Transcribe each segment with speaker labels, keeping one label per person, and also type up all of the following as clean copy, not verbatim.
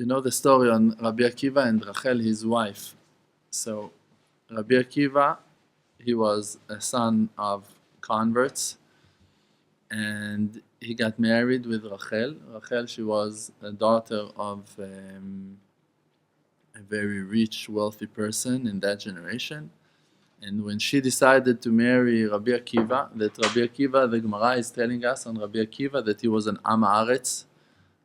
Speaker 1: You know the story on Rabbi Akiva and Rachel, his wife. So Rabbi Akiva, he was a son of converts, and he got married with Rachel. Rachel, she was a daughter of a very rich, wealthy person in that generation. And when she decided to marry Rabbi Akiva, that Rabbi Akiva, the Gemara is telling us on Rabbi Akiva that he was an Am Haaretz,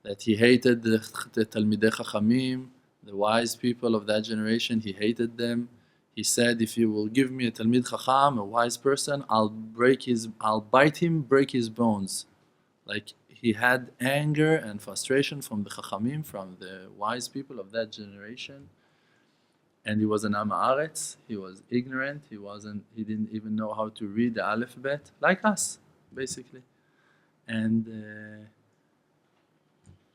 Speaker 1: that he hated the Talmidei Chachamim, the wise people of that generation. He hated them. He said, if you will give me a Talmid Chacham, a wise person, I'll bite him, break his bones. Like, he had anger and frustration from the Chachamim, from the wise people of that generation. And he was an Am Haaretz. He was ignorant. He didn't even know how to read the alphabet, like us, basically.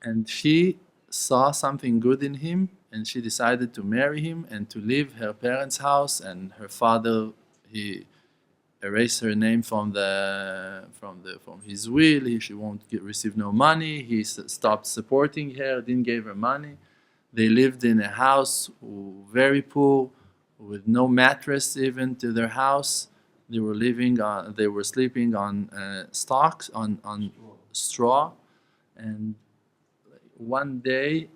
Speaker 1: And she saw something good in him, and she decided to marry him and to leave her parents' house. And her father, he erased her name from his will. She won't receive no money. He stopped supporting her, didn't give her money. They lived in a house, very poor, with no mattress even to their house. They were sleeping on stalks, on straw. And one day,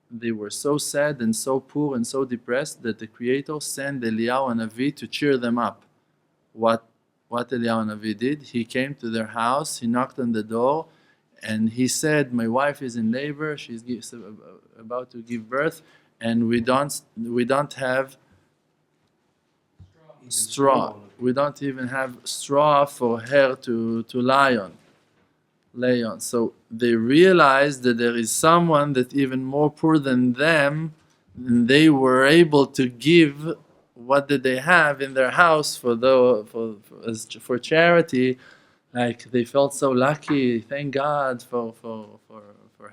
Speaker 1: they were so sad and so poor and so depressed that the Creator sent Eliyahu Hanavi to cheer them up. What Eliyahu Hanavi did, he came to their house, he knocked on the door, and he said, my wife is in labor, she's about to give birth, and we don't have straw. We don't even have straw for her to lay on. So they realized that there is someone that even more poor than them, and they were able to give what did they have in their house for charity. Like, they felt so lucky. Thank God for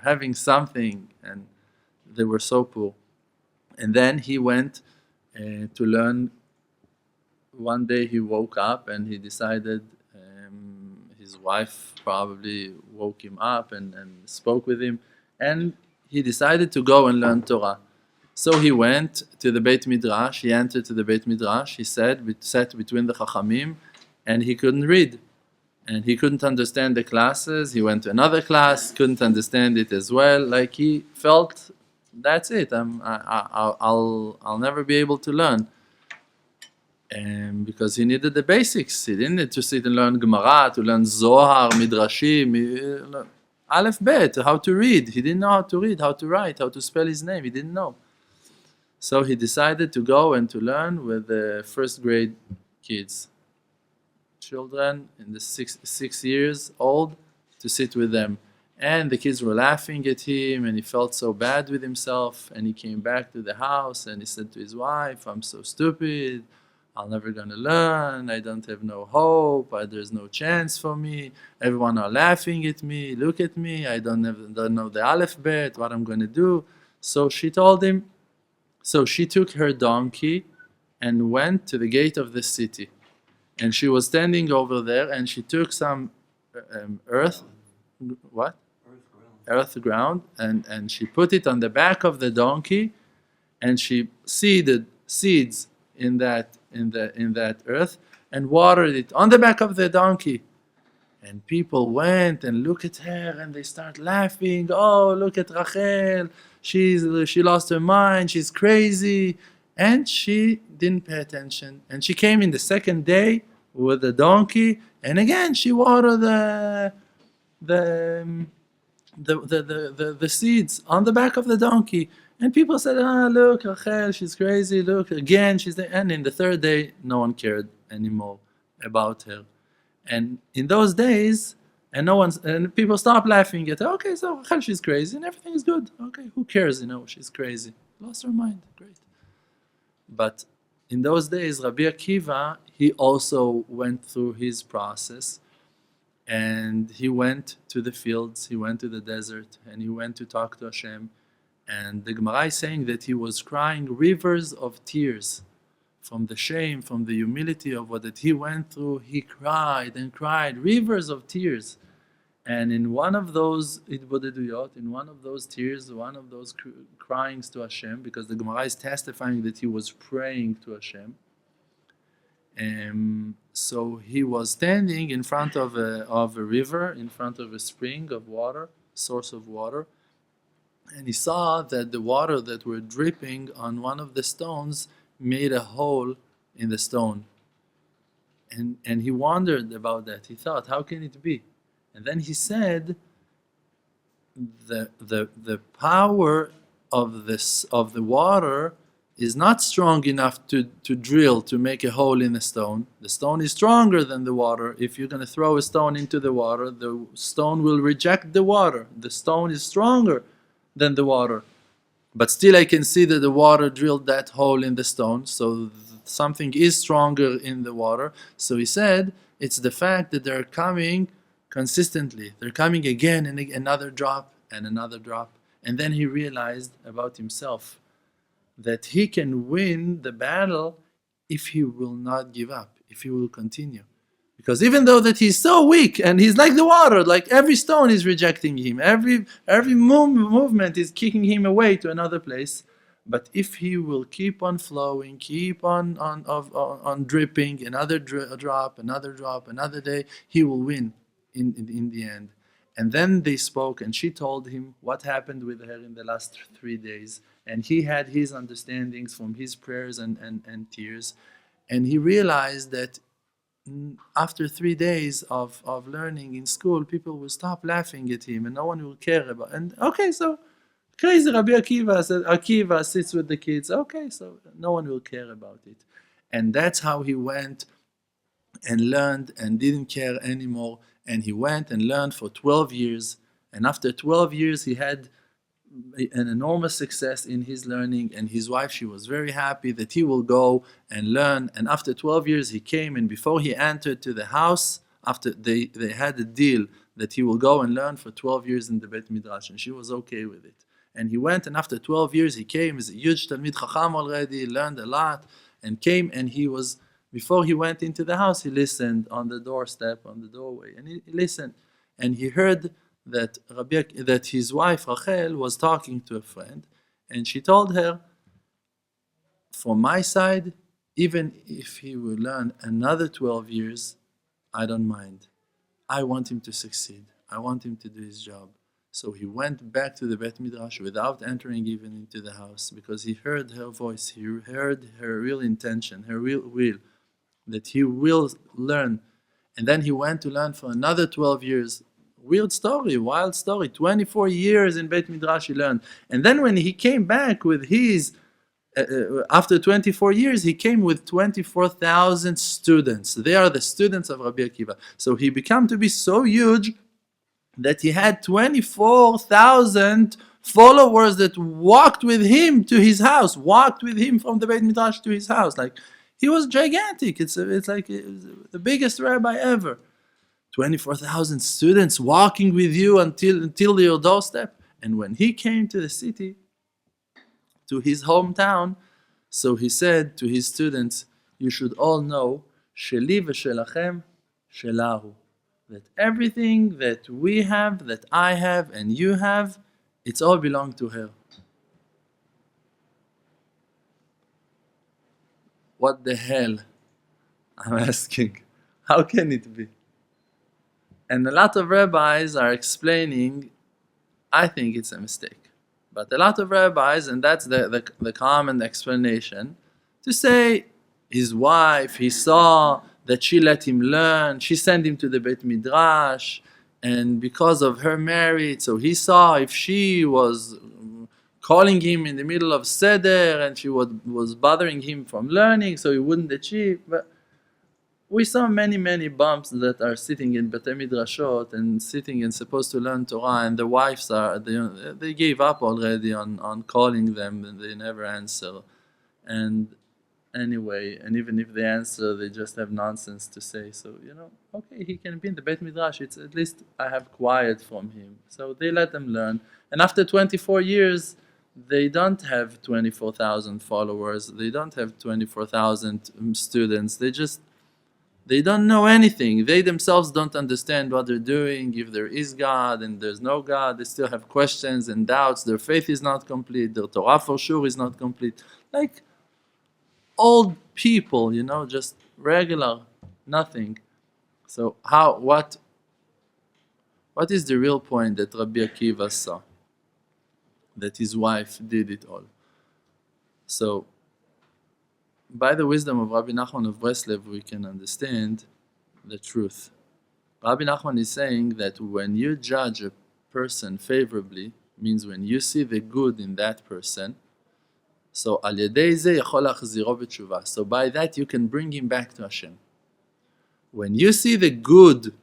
Speaker 1: having something, and they were so poor. And then he went to learn. One day he woke up and he decided. His wife probably woke him up and spoke with him, and he decided to go and learn Torah. So he went to the Beit Midrash. He entered to the Beit Midrash. He sat between the Chachamim, and he couldn't read, and he couldn't understand the classes. He went to another class, couldn't understand it as well. Like, he felt, that's it. I'll never be able to learn. Because he needed the basics. He didn't need to sit and learn Gemara, to learn Zohar, Midrashim, Aleph Bet, how to read. He didn't know how to read, how to write, how to spell his name. He didn't know. So he decided to go and to learn with the first grade kids, children in the 6 years old, to sit with them. And the kids were laughing at him, and he felt so bad with himself. And he came back to the house and he said to his wife, I'm so stupid. I'm never going to learn. I don't have no hope. There's no chance for me. Everyone are laughing at me. Look at me. I don't know the alphabet, what I'm going to do. So she told him. So she took her donkey and went to the gate of the city. And she was standing over there, and she took some earth ground, and she put it on the back of the donkey, and she seeded seeds in that earth and watered it on the back of the donkey. And people went and looked at her, and they start laughing. Oh, look at Rachel. She lost her mind. She's crazy. And she didn't pay attention. And she came in the second day with the donkey, and again she watered the seeds on the back of the donkey. And people said, look, Rachel, she's crazy. Look, again, she's there. And in the third day, no one cared anymore about her. And in those days, and people stopped laughing at her. Okay, so Rachel, she's crazy, and everything is good. Okay, who cares? She's crazy. Lost her mind. Great. But in those days, Rabbi Akiva, he also went through his process. And he went to the fields, he went to the desert, and he went to talk to Hashem. And the Gemara is saying that he was crying rivers of tears from the shame, from the humility of what that he went through. He cried and cried, rivers of tears. And in one of those itbodeduyot, in one of those tears, one of those cryings to Hashem, because the Gemara is testifying that he was praying to Hashem. So he was standing in front of a river, in front of a spring of water, source of water, and he saw that the water that were dripping on one of the stones made a hole in the stone. And he wondered about that. He thought, how can it be? And then he said, the power of the water is not strong enough to drill, to make a hole in a stone. The stone is stronger than the water. If you're going to throw a stone into the water, the stone will reject the water. The stone is stronger than the water. But still I can see that the water drilled that hole in the stone, so something is stronger in the water. So he said, it's the fact that they're coming consistently. They're coming again and again, another drop and another drop. And then he realized about himself that he can win the battle if he will not give up, if he will continue. Because even though that he's so weak and he's like the water, like every stone is rejecting him, every movement is kicking him away to another place. But if he will keep on flowing, keep on dripping, another drop, another day, he will win in the end. And then they spoke, and she told him what happened with her in the last 3 days. And he had his understandings from his prayers and tears. And he realized that after 3 days of learning in school, people will stop laughing at him and no one will care about. And okay, so crazy Rabbi Akiva said, Akiva sits with the kids. Okay, so no one will care about it. And that's how he went and learned and didn't care anymore. And he went and learned for 12 years. And after 12 years, he had an enormous success in his learning, and his wife, she was very happy that he will go and learn. And after 12 years he came, and before he entered to the house, after they had a deal that he will go and learn for 12 years in the Beit Midrash, and she was okay with it. And he went, and after 12 years he came as a huge Talmid Chacham already, learned a lot, and came, and he was, before he went into the house, he listened on the doorstep, on the doorway, and he listened, and he heard that his wife Rachel was talking to a friend, and she told her, from my side, even if he will learn another 12 years, I don't mind. I want him to succeed. I want him to do his job. So he went back to the Beit Midrash without entering even into the house, because he heard her voice, he heard her real intention, her real will, that he will learn. And then he went to learn for another 12 years. Weird story, wild story. 24 years in Beit Midrash he learned. And then when he came back with his, after 24 years, he came with 24,000 students. They are the students of Rabbi Akiva. So he became to be so huge that he had 24,000 followers that walked with him to his house, walked with him from the Beit Midrash to his house. Like, he was gigantic. It's like the biggest rabbi ever. 24,000 students walking with you until your doorstep. And when he came to the city, to his hometown, so he said to his students, you should all know, Sheli v'shelachem shelahu, that everything that we have, that I have and you have, it's all belong to her. What the hell? I'm asking. How can it be? And a lot of rabbis are explaining, I think it's a mistake. But a lot of rabbis, and that's the common explanation, to say his wife, he saw that she let him learn, she sent him to the Beit Midrash, and because of her merit, so he saw if she was calling him in the middle of Seder and she was bothering him from learning, so he wouldn't achieve. But we saw many bumps that are sitting in Beit Midrashot and sitting and supposed to learn Torah, and the wives they gave up already on calling them, and they never answer. And anyway, and even if they answer, they just have nonsense to say. So, okay, he can be in the Beit Midrash. It's at least I have quiet from him. So they let them learn. And after 24 years, they don't have 24,000 followers. They don't have 24,000 students. They don't know anything. They themselves don't understand what they're doing. If there is God and there's no God, they still have questions and doubts. Their faith is not complete. Their Torah for sure is not complete. Like old people, just regular, nothing. So what is the real point that Rabbi Akiva saw? That his wife did it all. So, by the wisdom of Rabbi Nachman of Breslev, we can understand the truth. Rabbi Nachman is saying that when you judge a person favorably, means when you see the good in that person, so al yedei zeh yachol lachziro b'tshuva. So by that you can bring him back to Hashem. When you see the good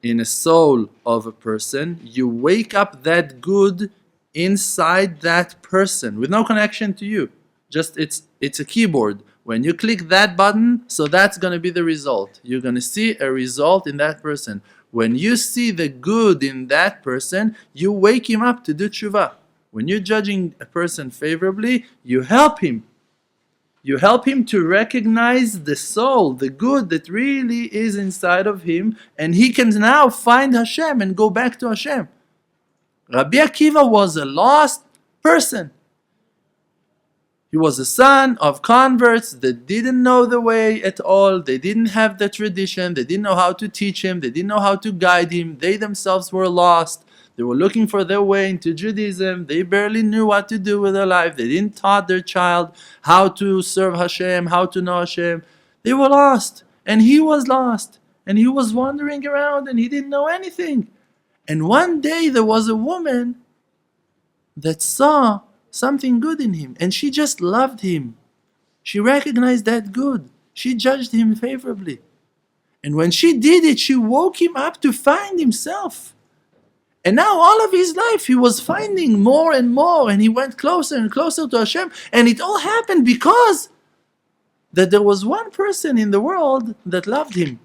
Speaker 1: in a soul of a person, you wake up that good inside that person with no connection to you. Just it's a keyboard. When you click that button, so that's going to be the result. You're going to see a result in that person. When you see the good in that person, you wake him up to do tshuva. When you're judging a person favorably, you help him. You help him to recognize the soul, the good that really is inside of him, and he can now find Hashem and go back to Hashem. Rabbi Akiva was a lost person. He was a son of converts that didn't know the way at all. They didn't have the tradition. They didn't know how to teach him. They didn't know how to guide him. They themselves were lost. They were looking for their way into Judaism. They barely knew what to do with their life. They didn't taught their child how to serve Hashem, how to know Hashem. They were lost. And he was lost. And he was wandering around and he didn't know anything. And one day there was a woman that saw something good in him, and she just loved him. She recognized that good. She judged him favorably. And when she did it, she woke him up to find himself. And now all of his life he was finding more and more, and he went closer and closer to Hashem. And it all happened because that there was one person in the world that loved him.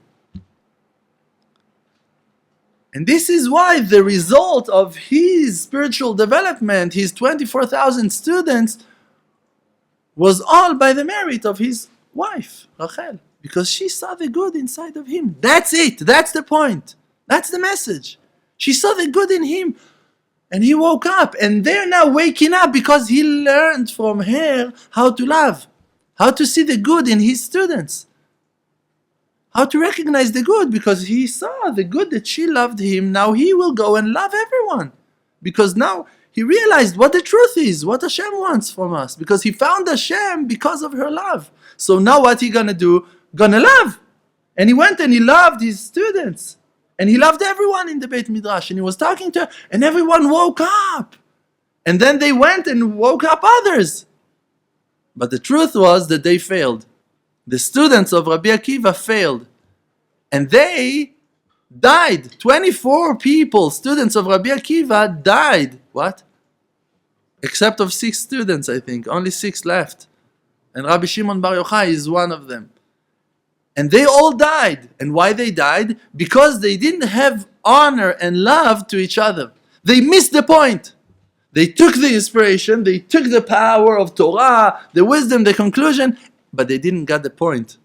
Speaker 1: And this is why the result of his spiritual development, his 24,000 students, was all by the merit of his wife, Rachel. Because she saw the good inside of him. That's it. That's the point. That's the message. She saw the good in him. And he woke up. And they're now waking up because he learned from her how to love. How to see the good in his students. How to recognize the good, because he saw the good that she loved him. Now he will go and love everyone. Because now he realized what the truth is, what Hashem wants from us. Because he found Hashem because of her love. So now what he gonna do? Gonna love. And he went and he loved his students. And he loved everyone in the Beit Midrash. And he was talking to her, and everyone woke up. And then they went and woke up others. But the truth was that they failed. The students of Rabbi Akiva failed. And they died. 24 people, students of Rabbi Akiva, died. What? Except of 6 students, I think. Only 6 left. And Rabbi Shimon Bar Yochai is one of them. And they all died. And why they died? Because they didn't have honor and love to each other. They missed the point. They took the inspiration, they took the power of Torah, the wisdom, the conclusion, but they didn't get the point.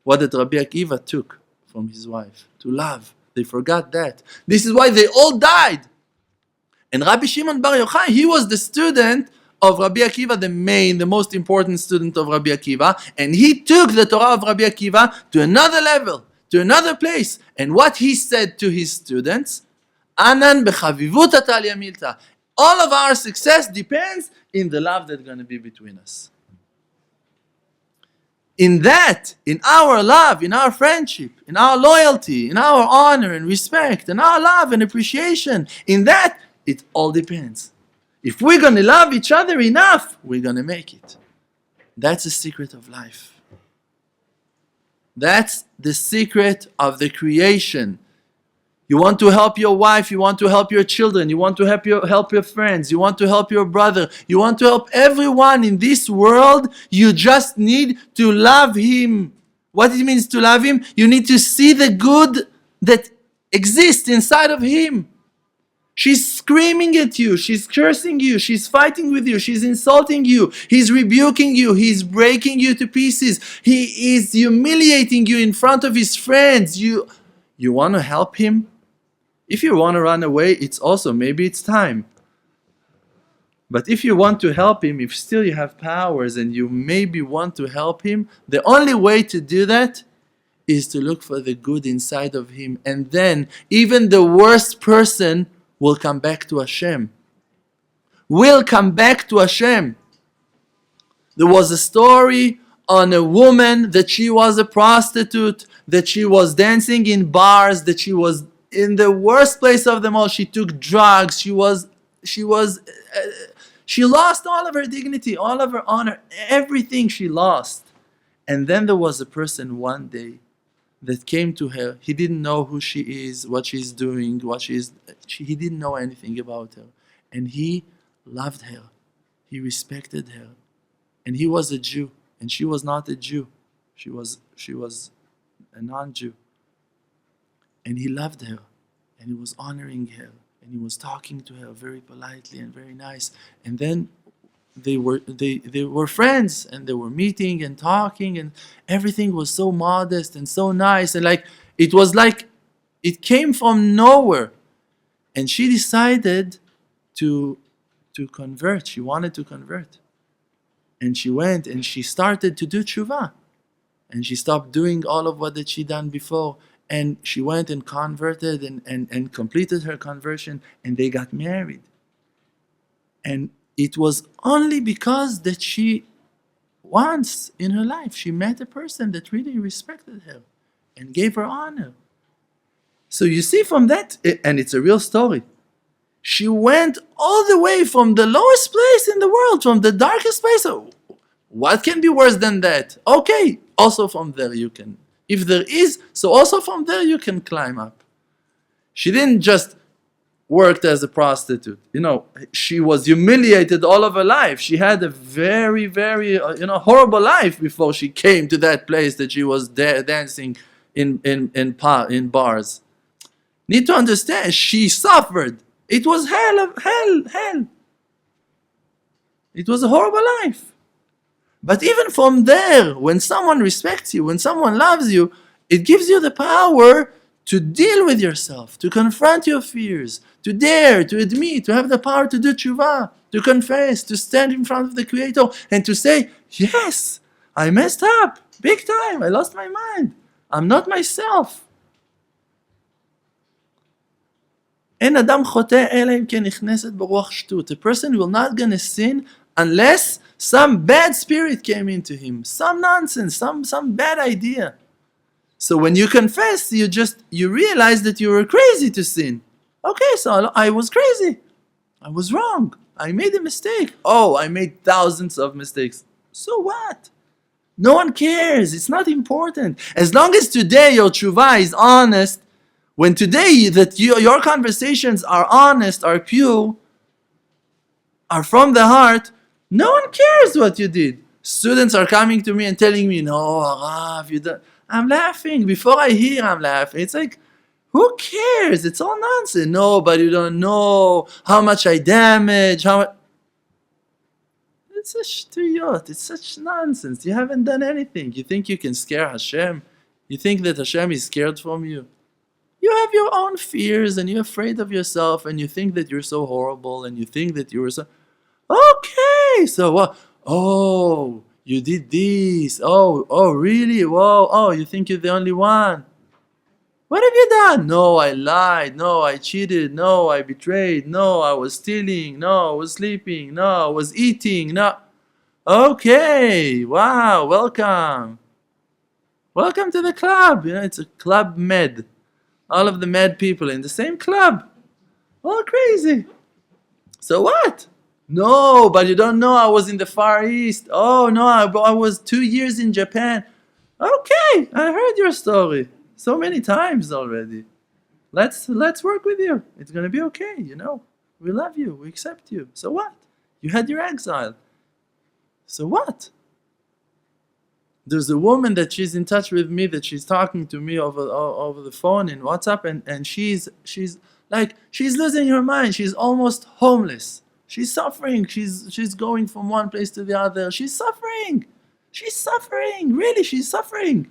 Speaker 1: What did Rabbi Akiva took from his wife? To love. They forgot that. This is why they all died. And Rabbi Shimon Bar Yochai, he was the student of Rabbi Akiva, the most important student of Rabbi Akiva. And he took the Torah of Rabbi Akiva to another level, to another place. And what he said to his students, Anan bechavivut atal yamilta. All of our success depends in the love that's going to be between us. In that, in our love, in our friendship, in our loyalty, in our honor and respect, in our love and appreciation, in that, it all depends. If we're going to love each other enough, we're going to make it. That's the secret of life. That's the secret of the creation. You want to help your wife, you want to help your children, you want to help your friends, you want to help your brother, you want to help everyone in this world, you just need to love him. What it means to love him? You need to see the good that exists inside of him. She's screaming at you. She's cursing you. She's fighting with you. She's insulting you. He's rebuking you. He's breaking you to pieces. He is humiliating you in front of his friends. You want to help him? If you want to run away, maybe it's time. But if you want to help him, if still you have powers and you maybe want to help him, the only way to do that is to look for the good inside of him. And then even the worst person will come back to Hashem. Will come back to Hashem. There was a story on a woman that she was a prostitute, that she was dancing in bars, that she was in the worst place of them all. She took drugs. She lost all of her dignity, all of her honor, everything she lost. And then there was a person one day that came to her. He didn't know who she is, what she's doing, he didn't know anything about her. And he loved her. He respected her. And he was a Jew, and she was not a Jew. She was a non-Jew. And he loved her, and he was honoring her, and he was talking to her very politely and very nice. And then they were friends, and they were meeting and talking, and everything was so modest and so nice, and it was like it came from nowhere. And she decided to convert. She wanted to convert. And she went and she started to do tshuva. And she stopped doing all of what that she done before. And she went and converted and completed her conversion, and they got married. And it was only because that she once in her life, she met a person that really respected her and gave her honor. So you see from that, and it's a real story, she went all the way from the lowest place in the world, from the darkest place. What can be worse than that? Okay, also from there you can. If there is, so also from there you can climb up. She didn't just work as a prostitute. She was humiliated all of her life. She had a very, very, horrible life before she came to that place that she was dancing in bars. Need to understand, she suffered. It was hell. It was a horrible life. But even from there, when someone respects you, when someone loves you, it gives you the power to deal with yourself, to confront your fears, to dare, to admit, to have the power to do tshuva, to confess, to stand in front of the Creator and to say, yes, I messed up, big time, I lost my mind, I'm not myself. אין אדם חוטא אלא אם כן נכנסת ברוח שטות. A person will not gonna sin unless some bad spirit came into him, some nonsense, some bad idea. So when you confess, you realize that you were crazy to sin. Okay, so I was crazy. I was wrong. I made a mistake. Oh, I made thousands of mistakes. So what? No one cares. It's not important. As long as today your tshuva is honest, when today that your conversations are honest, are pure, are from the heart, no one cares what you did. Students are coming to me and telling me, no, Rav, you don't. I'm laughing. Before I hear, I'm laughing. It's like, who cares? It's all nonsense. No, but you don't know how much I damage. It's such shtuyot. It's such nonsense. You haven't done anything. You think you can scare Hashem? You think that Hashem is scared from you? You have your own fears and you're afraid of yourself and you think that you're so horrible and you think that you're so... Okay, so what? Oh, you did this. Oh, really? Whoa, oh, you think you're the only one. What have you done? No, I lied. No, I cheated. No, I betrayed. No, I was stealing. No, I was sleeping. No, I was eating. No. Okay, wow, welcome. Welcome to the club. It's a club med. All of the mad people in the same club. All crazy. So what? No, but you don't know I was in the Far East. Oh, no, I was 2 years in Japan. Okay, I heard your story so many times already. Let's work with you. It's going to be okay, We love you. We accept you. So what? You had your exile. So what? There's a woman that she's in touch with me, that she's talking to me over the phone in WhatsApp, and she's Like, she's losing her mind. She's almost homeless. She's suffering. She's going from one place to the other. She's suffering. She's suffering. Really, she's suffering.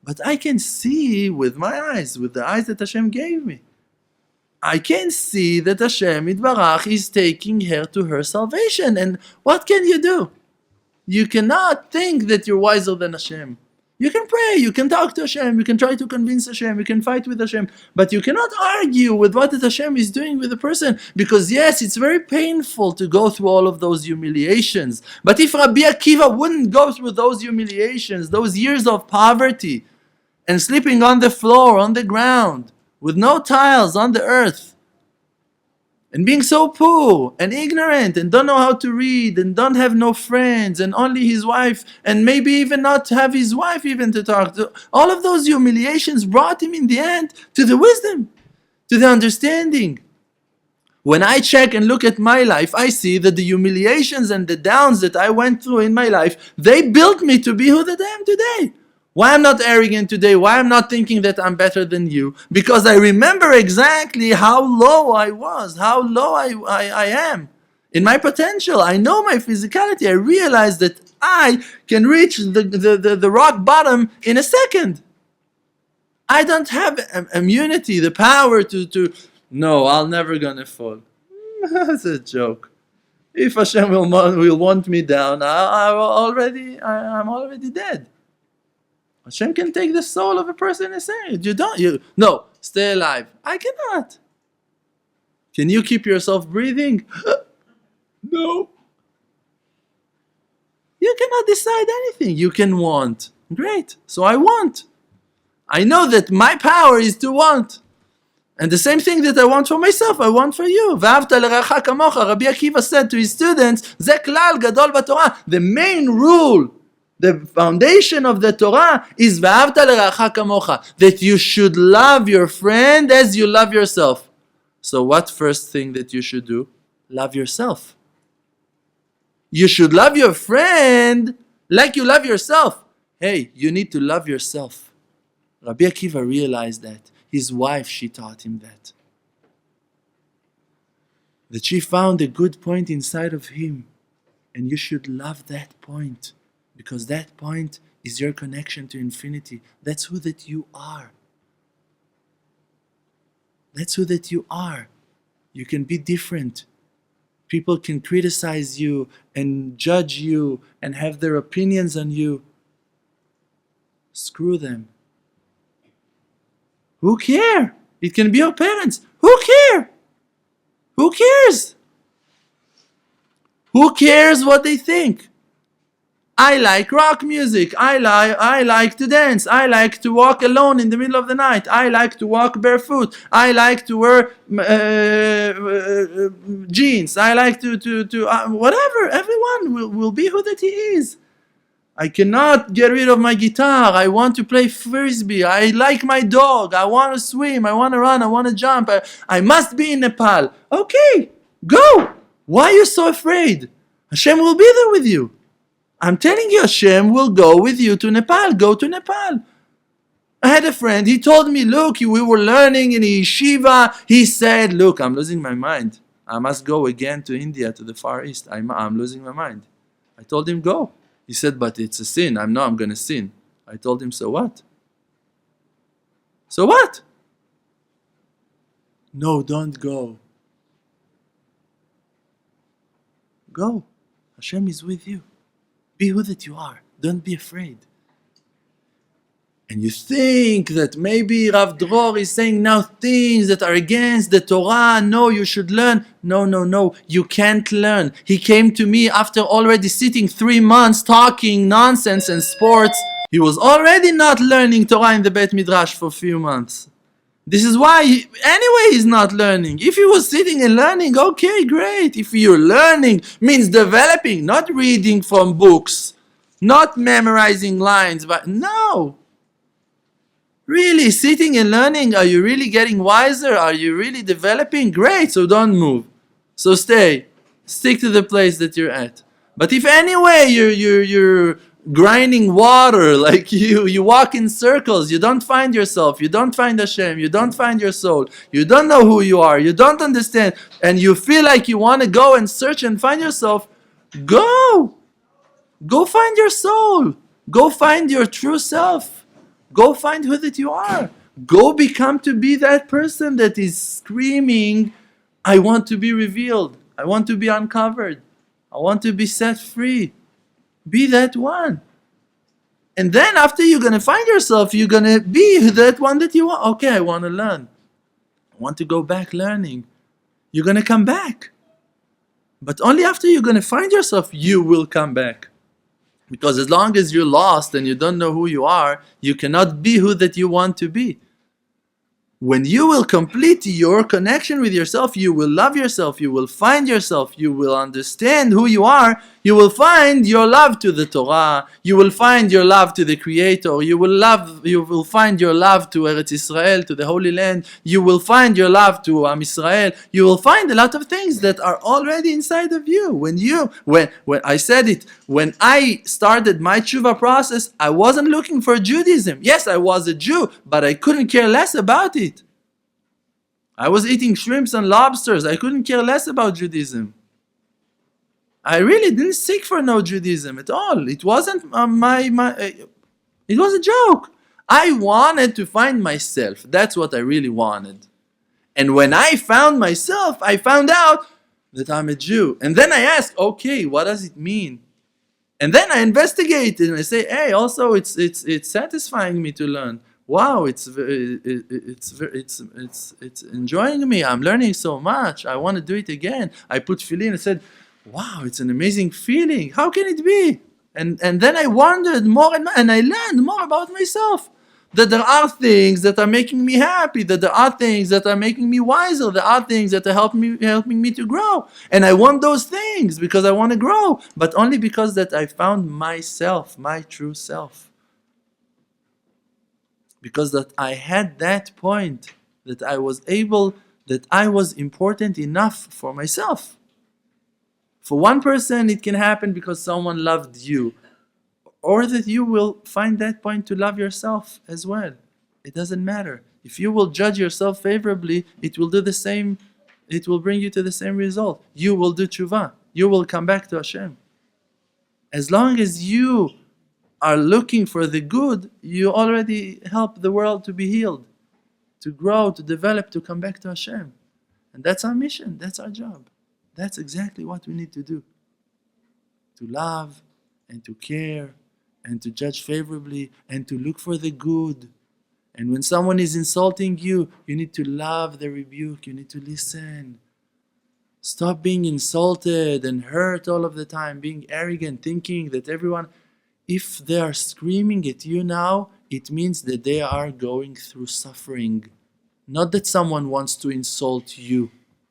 Speaker 1: But I can see with my eyes, with the eyes that Hashem gave me. I can see that Hashem Yitbarach is taking her to her salvation. And what can you do? You cannot think that you're wiser than Hashem. You can pray, you can talk to Hashem, you can try to convince Hashem, you can fight with Hashem, but you cannot argue with what Hashem is doing with a person, because yes, it's very painful to go through all of those humiliations. But if Rabbi Akiva wouldn't go through those humiliations, those years of poverty, and sleeping on the floor, on the ground, with no tiles on the earth, and being so poor and ignorant and don't know how to read and don't have no friends and only his wife, and maybe even not have his wife even to talk to, all of those humiliations brought him in the end to the wisdom, to the understanding. When I check and look at my life, I see that the humiliations and the downs that I went through in my life, they built me to be who that I am today. Why I'm not arrogant today? Why I'm not thinking that I'm better than you? Because I remember exactly how low I was, how low I am in my potential. I know my physicality. I realize that I can reach the rock bottom in a second. I don't have immunity, the power to no, I'll never gonna fall. That's a joke. If Hashem will want me down, I'm already dead. Hashem can take the soul of a person and say, no, stay alive. I cannot. Can you keep yourself breathing? No. You cannot decide anything. You can want. Great. So I want. I know that my power is to want. And the same thing that I want for myself, I want for you. ואהבת לרעך כמוך. Rabbi Akiva said to his students, זה כלל גדול בתורה. The main rule, the foundation of the Torah is ואהבת לרעך כמוך, that you should love your friend as you love yourself. So what first thing that you should do? Love yourself. You should love your friend like you love yourself. Hey, you need to love yourself. Rabbi Akiva realized that. His wife, she taught him that. That she found a good point inside of him. And you should love that point. Because that point is your connection to infinity. That's who that you are. That's who that you are. You can be different. People can criticize you and judge you and have their opinions on you. Screw them. Who cares? It can be your parents. Who cares? Who cares? Who cares what they think? I like rock music. I like to dance. I like to walk alone in the middle of the night. I like to walk barefoot. I like to wear jeans. I like to whatever. Everyone will be who that he is. I cannot get rid of my guitar. I want to play frisbee. I like my dog. I want to swim. I want to run. I want to jump. I must be in Nepal. Okay, go. Why are you so afraid? Hashem will be there with you. I'm telling you, Hashem will go with you to Nepal. Go to Nepal. I had a friend. He told me, look, we were learning in a yeshiva. He said, look, I'm losing my mind. I must go again to India, to the Far East. I'm losing my mind. I told him, go. He said, but it's a sin. I'm going to sin. I told him, so what? So what? No, don't go. Go. Hashem is with you. Be who that you are. Don't be afraid. And you think that maybe Rav Dror is saying now things that are against the Torah. No, you should learn. No. You can't learn. He came to me after already sitting 3 months talking nonsense and sports. He was already not learning Torah in the Beit Midrash for a few months. This is why, he's not learning. If he was sitting and learning, okay, great. If you're learning, means developing, not reading from books, not memorizing lines, but no. Really, sitting and learning, are you really getting wiser? Are you really developing? Great, so don't move. So stay. Stick to the place that you're at. But if anyway you're grinding water, like you walk in circles, you don't find yourself, you don't find Hashem, you don't find your soul, you don't know who you are, you don't understand, and you feel like you want to go and search and find yourself, go find your soul, go find your true self, go find who that you are, go become to be that person that is screaming, I want to be revealed, I want to be uncovered, I want to be set free. Be that one. And then after you're going to find yourself, you're going to be that one that you want. Okay, I want to learn. I want to go back learning. You're going to come back. But only after you're going to find yourself, you will come back. Because as long as you're lost and you don't know who you are, you cannot be who that you want to be. When you will complete your connection with yourself, you will love yourself, you will find yourself, you will understand who you are, you will find your love to the Torah, you will find your love to the Creator, you will find your love to Eretz Israel, to the Holy Land, you will find your love to Am Israel, you will find a lot of things that are already inside of you. When I said it, when I started my tshuva process, I wasn't looking for Judaism. Yes, I was a Jew, but I couldn't care less about it. I was eating shrimps and lobsters. I couldn't care less about Judaism. I really didn't seek for no Judaism at all. It wasn't it was a joke. I wanted to find myself. That's what I really wanted. And when I found myself, I found out that I'm a Jew. And then I asked, okay, what does it mean? And then I investigated and I say, hey, also it's satisfying me to learn. Wow, it's enjoying me. I'm learning so much. I want to do it again. I put tefillin and said, wow, it's an amazing feeling. How can it be? And then I wondered more and I learned more about myself. That there are things that are making me happy. That there are things that are making me wiser. There are things that are helping me to grow. And I want those things because I want to grow. But only because that I found myself, my true self. Because that I had that point, that I was important enough for myself. For one person, it can happen because someone loved you, or that you will find that point to love yourself as well. It doesn't matter. If you will judge yourself favorably, it will do the same. It will bring you to the same result. You will do tshuva. You will come back to Hashem. As long as you are looking for the good, you already help the world to be healed, to grow, to develop, to come back to Hashem. And that's our mission, that's our job. That's exactly what we need to do. To love and to care and to judge favorably and to look for the good. And when someone is insulting you, you need to love the rebuke, you need to listen. Stop being insulted and hurt all of the time, being arrogant, thinking that everyone... If they are screaming at you now, it means that they are going through suffering. Not that someone wants to insult you.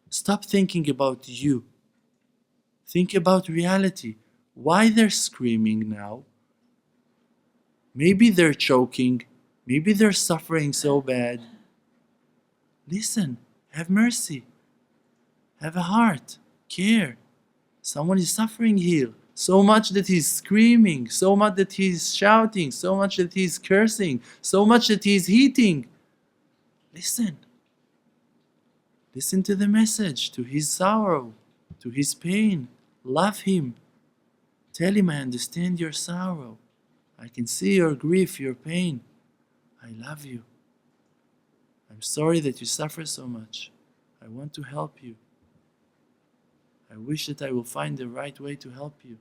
Speaker 1: Stop thinking about you. Think about reality. Why they're screaming now? Maybe they're choking. Maybe they're suffering so bad. Listen. Have mercy. Have a heart. Care. Someone is suffering here. So much that he's screaming, so much that he's shouting, so much that he's cursing, so much that he's hitting. Listen. Listen to the message, to his sorrow, to his pain. Love him. Tell him, I understand your sorrow. I can see your grief, your pain. I love you. I'm sorry that you suffer so much. I want to help you. I wish that I will find the right way to help you.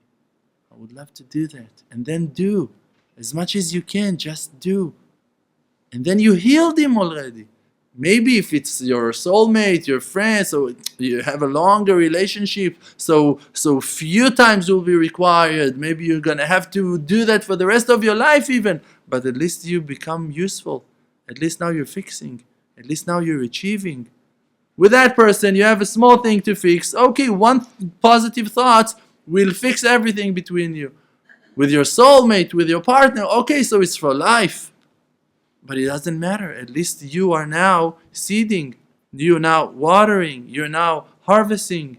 Speaker 1: I would love to do that. And then do. As much as you can, just do. And then you healed him already. Maybe if it's your soulmate, your friend, so you have a longer relationship, so few times will be required. Maybe you're going to have to do that for the rest of your life even. But at least you become useful. At least now you're fixing. At least now you're achieving. With that person, you have a small thing to fix. Okay, one positive thought will fix everything between you. With your soulmate, with your partner, okay, so it's for life. But it doesn't matter. At least you are now seeding. You're now watering. You're now harvesting.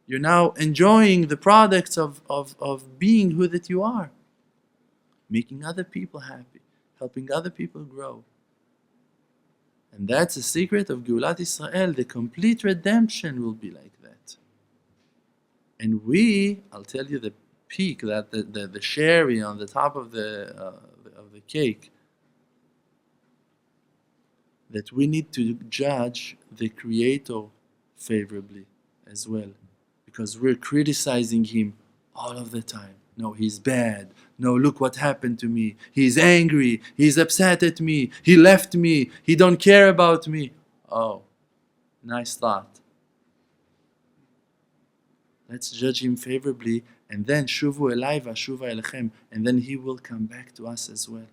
Speaker 1: You're now enjoying the products of being who that you are. making other people happy, helping other people grow. And that's the secret of Geulat Israel. The complete redemption will be like that. And I'll tell you the peak, that the cherry on the top of the cake, that we need to judge the Creator favorably as well, because we're criticizing Him all of the time. No, He's bad. No, look what happened to me. He's angry. He's upset at me. He left me. He don't care about me. Oh, nice thought. Let's judge Him favorably, and then Shuvu elai v'ashuva elechem, and then He will come back to us as well.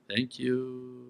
Speaker 1: Thank you.